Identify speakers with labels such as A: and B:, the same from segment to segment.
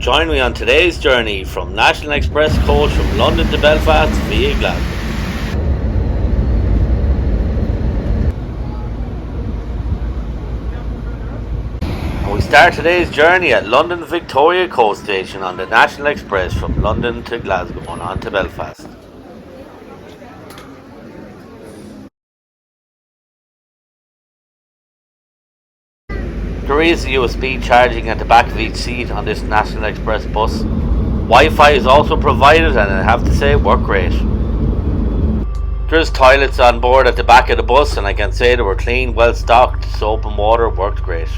A: Join me on today's journey from National Express coach from London to Belfast via Glasgow. And we start today's journey at London Victoria Coast Station on the National Express from London to Glasgow and on to Belfast. There is USB charging at the back of each seat on this National Express bus. Wi-Fi is also provided and I have to say work great. There's toilets on board at the back of the bus and I can say they were clean, well stocked, soap and water worked great.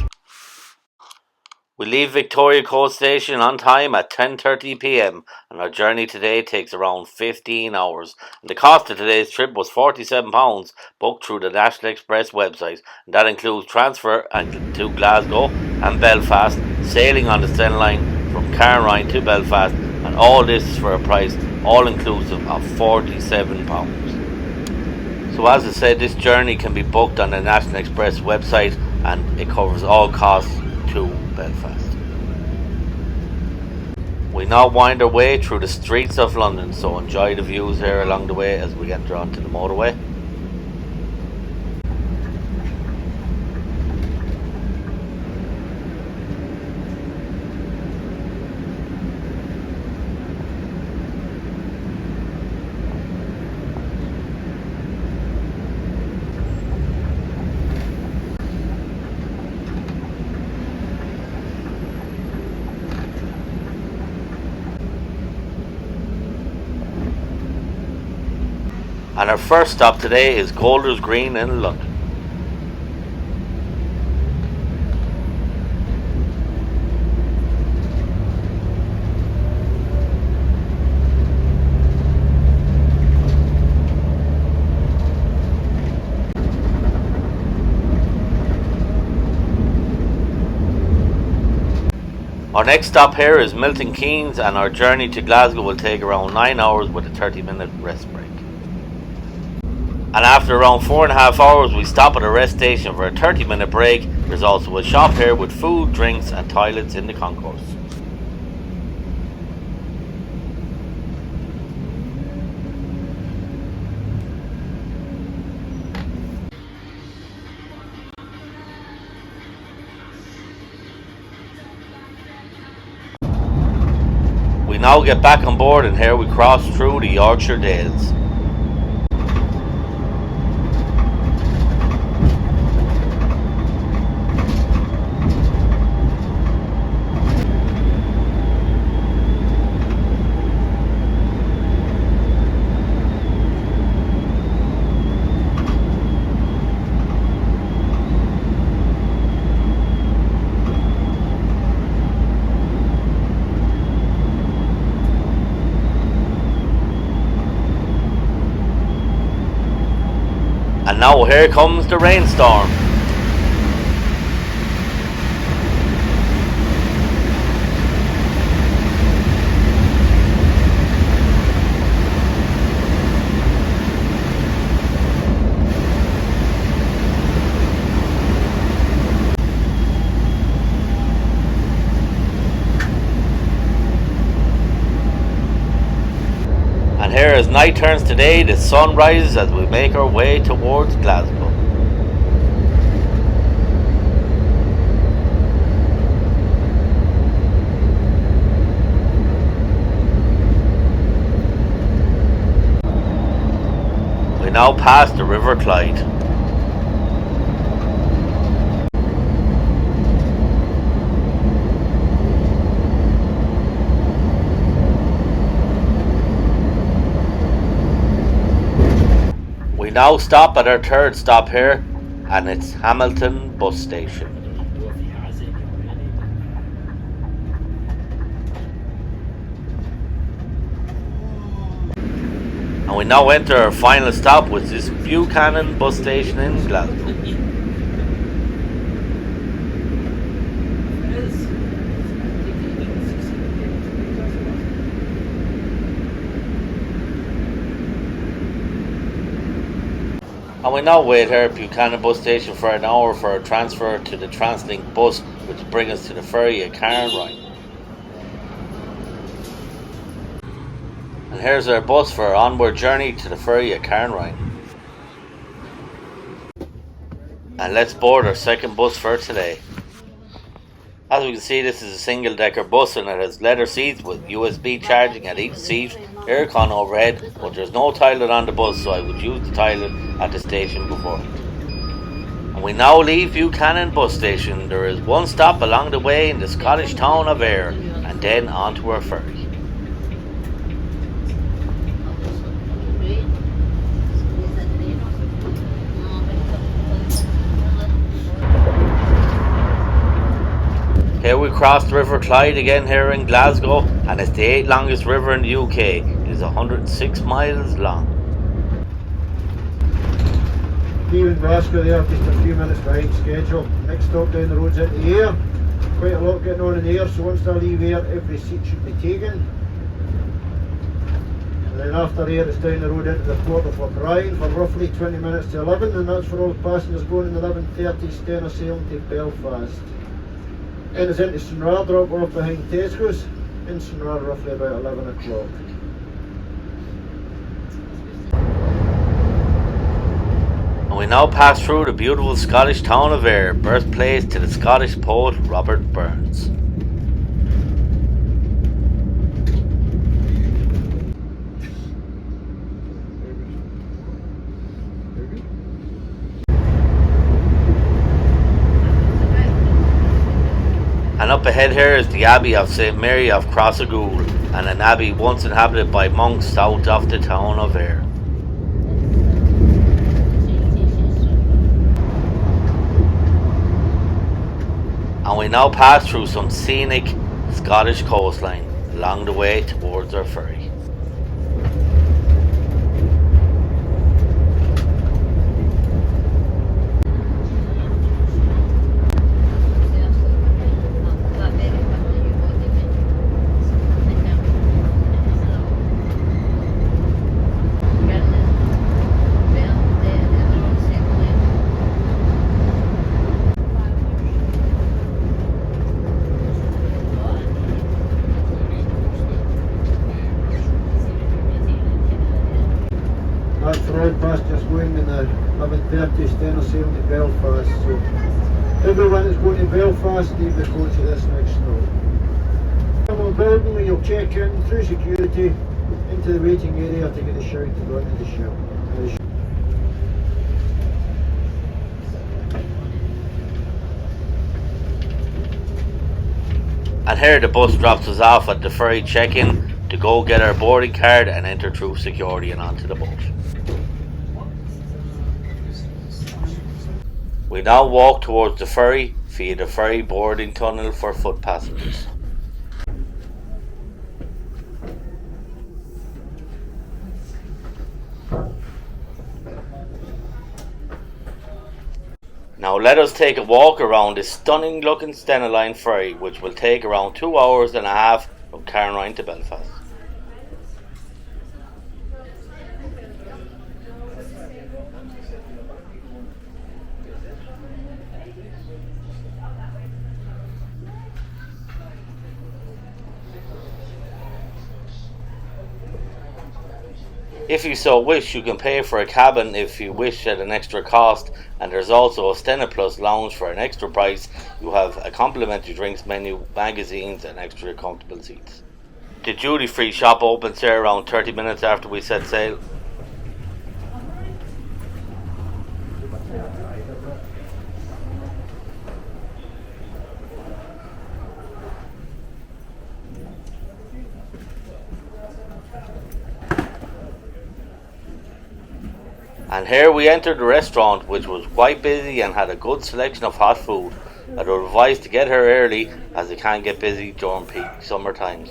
A: We leave Victoria Coast Station on time at 10:30 p.m. and our journey today takes around 15 hours. And the cost of today's trip was £47 booked through the National Express website. And that includes transfer to Glasgow and Belfast, sailing on the Scenic from Cairnryan to Belfast, and all this is for a price all inclusive of £47. So as I said, this journey can be booked on the National Express website and it covers all costs to Belfast. We now wind our way through the streets of London, so enjoy the views here along the way as we enter onto the motorway. And our first stop today is Gloders Green in London. Our next stop here is Milton Keynes and our journey to Glasgow will take around 9 hours with a 30-minute rest break. And after around 4.5 hours we stop at a rest station for a 30-minute break. There's also a shop here with food, drinks and toilets in the concourse. We now get back on board and here we cross through the Yorkshire Dales. And now here comes the rainstorm. And here as night turns to day, the sun rises as we make our way towards Glasgow. We now pass the River Clyde. We now stop at our third stop here and it's Hamilton Bus Station. And we now enter our final stop, which is Buchanan Bus Station in Glasgow. And we now wait here at Buchanan Bus Station for an hour for a transfer to the Translink bus, which brings us to the ferry at Cairnryan. And here's our bus for our onward journey to the ferry at Cairnryan. And let's board our second bus for today. As we can see, this is a single decker bus and it has leather seats with USB charging at each seat, aircon overhead, but there's no toilet on the bus, so I would use the toilet at the station before. And we now leave Buchanan bus station. There is one stop along the way in the Scottish town of Ayr, and then onto our ferry. Here we cross the River Clyde again here in Glasgow, and it's the 8th longest river in the UK. It is 106 miles long.
B: Here in Glasgow there, just a few minutes behind schedule. Next stop down the road's into Ayr. Quite a lot getting on in Ayr, so once I leave Ayr, every seat should be taken. And then after Ayr, it's down the road into the port of Cairnryan for roughly 20 minutes to 11, and that's for all the passengers going in the 11:30 Stena sailing to Belfast. Then it's into Scenic, drop off behind Tesco's, in Scenic roughly about 11 o'clock.
A: And we now pass through the beautiful Scottish town of Ayr, birthplace to the Scottish poet Robert Burns. And up ahead here is the Abbey of St Mary of Crossagool, and an abbey once inhabited by monks south of the town of Ayr. And we now pass through some scenic Scottish coastline along the way towards our ferry.
B: That's for all passengers going in the 11:30 Stena sailing to Belfast, so everyone that's going to Belfast need to go to this next stop. Come on building, you'll check in through security into the waiting area to get the shout to go into the ship.
A: And here the bus drops us off at the ferry check-in to go get our boarding card and enter through security and onto the boat. We now walk towards the ferry via the ferry boarding tunnel for foot passengers. Now let us take a walk around this stunning looking Stena Line ferry, which will take around 2 hours and a half from Cairnryan to Belfast. If you so wish, you can pay for a cabin if you wish at an extra cost, and there's also a Stena Plus lounge for an extra price. You have a complimentary drinks menu, magazines and extra comfortable seats. The duty free shop opens here around 30 minutes after we set sail. And here we entered the restaurant, which was quite busy and had a good selection of hot food. I would advise to get here early as it can get busy during peak summer times.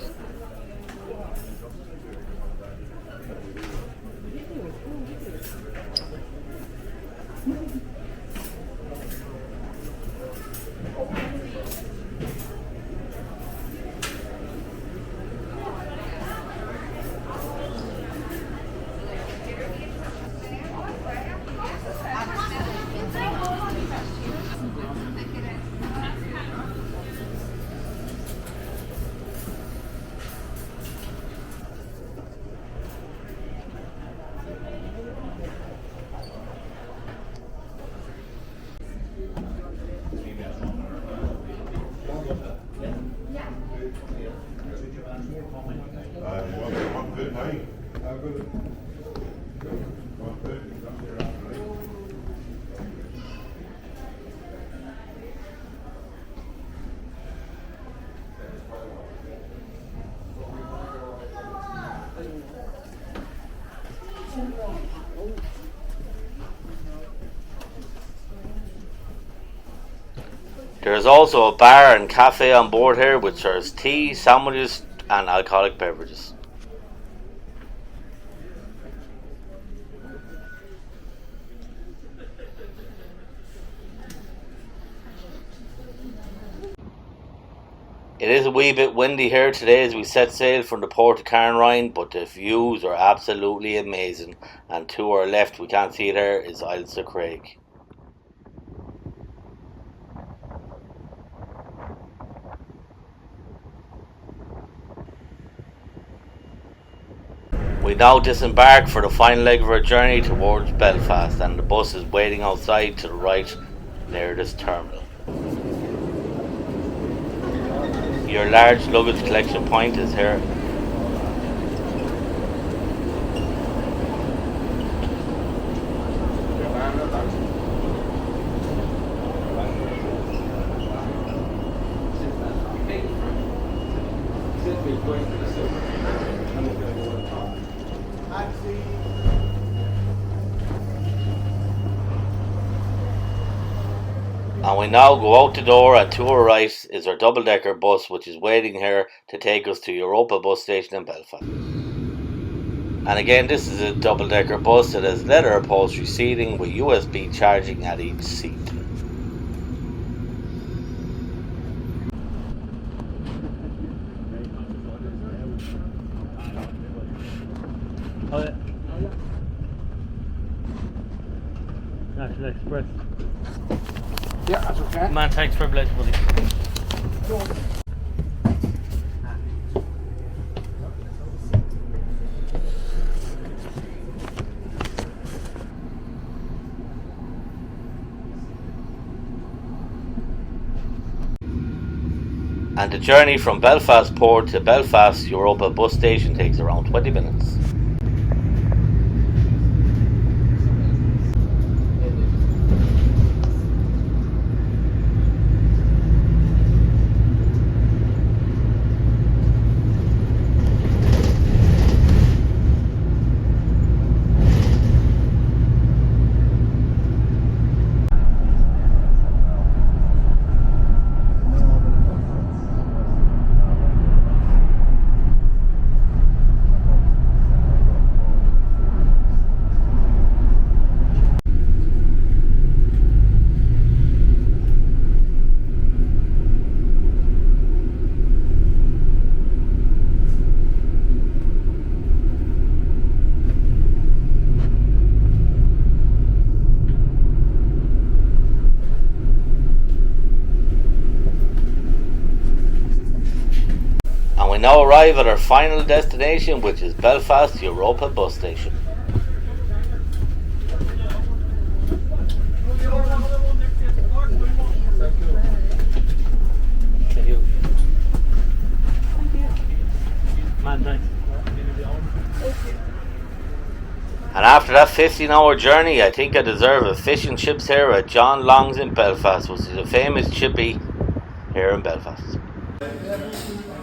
A: There is also a bar and cafe on board here which serves tea, sandwiches and alcoholic beverages. It is a wee bit windy here today as we set sail from the port of Cairnryan, but the views are absolutely amazing, and to our left, we can't see it here, is Isles of Craig. We now disembark for the final leg of our journey towards Belfast, and the bus is waiting outside to the right near this terminal. Your large luggage collection point is here. And we now go out the door, and to our right is our double-decker bus which is waiting here to take us to Europa bus station in Belfast. And again, this is a double-decker bus that has leather upholstery seating with USB charging at each seat.
C: Oh, yeah. National Express.
D: Yeah, that's okay.
C: Man, thanks for blessing, buddy.
A: And the journey from Belfast Port to Belfast Europa bus station takes around 20 minutes. We now arrive at our final destination, which is Belfast Europa bus station.
C: Thank you. Man, thanks.
A: And after that 15-hour journey, I think I deserve a fish and chips here at John Long's in Belfast, which is a famous chippy here in Belfast.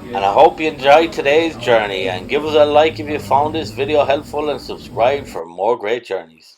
A: And I hope you enjoyed today's journey, and give us a like if you found this video helpful, and subscribe for more great journeys.